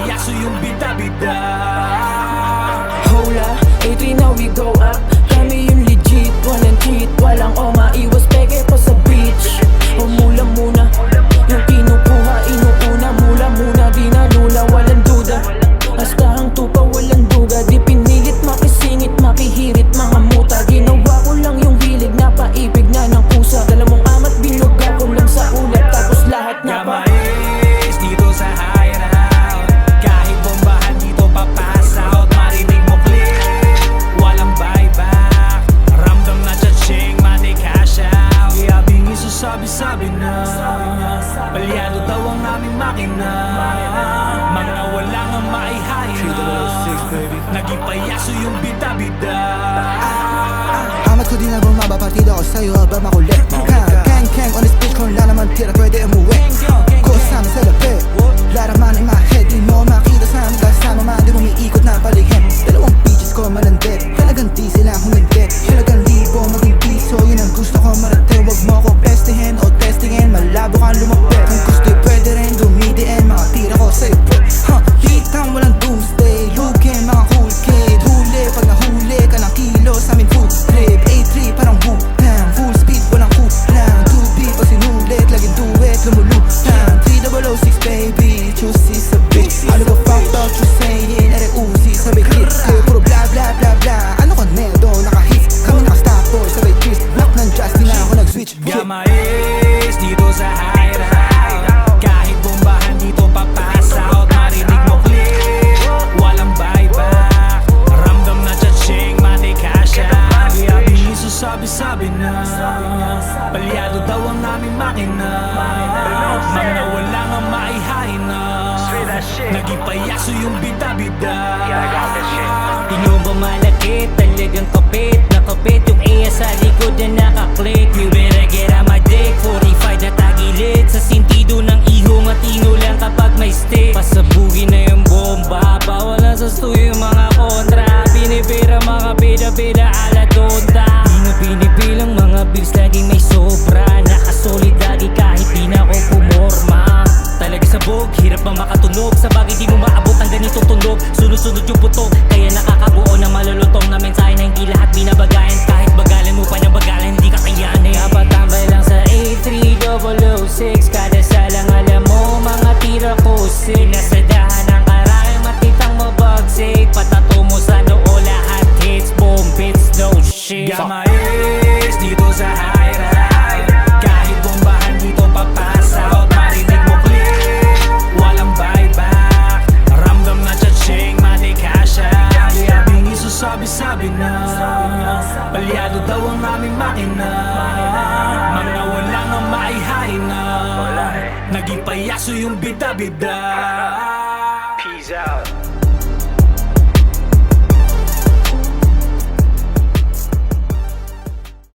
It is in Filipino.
payaso yung bida-bida. Hola, A3 now we go up. Kami yung legit, walang cheat, walang maiwas peke pa sa beach. O mula muna, yung kinukuha, inuuna. Mula muna, di nalula, walang duda. Astahang tupa, walang duga. Di pinilit, makisingit, makihirit, mga muta. Ginawa ko lang yung hilig, napaibig na ng pusa. Dala mong amat, binuga ko lang sa ulat. Tapos lahat na pa Gamais dito sa high round. Kahit bombahan dito papasa out. Marinig mo click, walang buyback. Ramdam na cha-ching, mati cash out. Kaya bingi sabi-sabi na palyado daw ang aming makina. Mga wala nga maihain na naging payaso yung bida-bida. Amat ko di na bumaba, partido ko sa'yo habang makulit. Keng-keng on the speed, kung wala naman tira pwede umuwi. Kusama sa lapi, laraman in my head. Di mo makita sa amin kasama man, di umiikot na paligid. Dalawang beaches ko malandit, talagang di sila humindi. Talagang libo, maging piso, yun ang gusto ko marating. Huwag mo ko pestihin o testingin, malabo kang lumapit. Kung gusto'y pwede rin dumidiin, mga tira ko sa'yo hitang walang doomsday, lugin mga cool kid. Huli, pag nahuli ka ng kilo sa amin food trip. A3 parang Wu-Tang, full speed walang kulang. 2B pag sinulit, laging duet, lumulutang. 3006 baby, juicy sa big. Ano ba fucked up you saying, ere Uzi sabay hit. Puro bla bla bla bla, ano ka nedo, naka-hit. Kami naka-stop boy, sabay twist. Block ng jazz, di na ako nag-switch. Gamais dito sa high round. Kahit bombahan dito papasa out. Marinig mo click, walang buyback. Ramdam na cha-ching, mati cash out. Kaya biniso sabi-sabi na palyado daw ang aming makina. Mga wala nga maihain na naging payaso yung bida-bida. Ino ba malaki, talagang kapit. Nakapit yung iya sa likod na nakaklik. You better get on my dick, 45 na tagilid. Sa sintido ng iho, matino lang kapag may stick. Pasabugin na yung bomba, bawal na sa stuyo yung mga kontra. Binibira mga bida-bida ala donda. Di na binibilang mga bills, laging may sobra. Nakasolid lagi kahit di na ako pumorma. Talaga sabog, hirap bang makatunog. Sa bagay di mo maabot ang ganitong tunog. Sunod-sunod yung putok, kaya nakakabuo ng malulutong na mensahe na hindi lahat binabagayan. Kahit bagalan mo pa ng bagalan, hindi ka kayanin. Dapat tambay lang sa A3006. Kada salang alam mo, mga tira ko sick. Nasa dahan ng karayang matitang mabagsik. Patato mo sa noo, lahat hits, bomb hits, no shit. Gamais dito sa high round. Kahit bombahan dito papasa out. Marinig mo click, walang buyback. Ramdam na cha-ching, mati cash out. Kaya bingi sabi-sabi na palyado daw ang aming makina. Mga wala nga maihain na naging payaso yung bida-bida.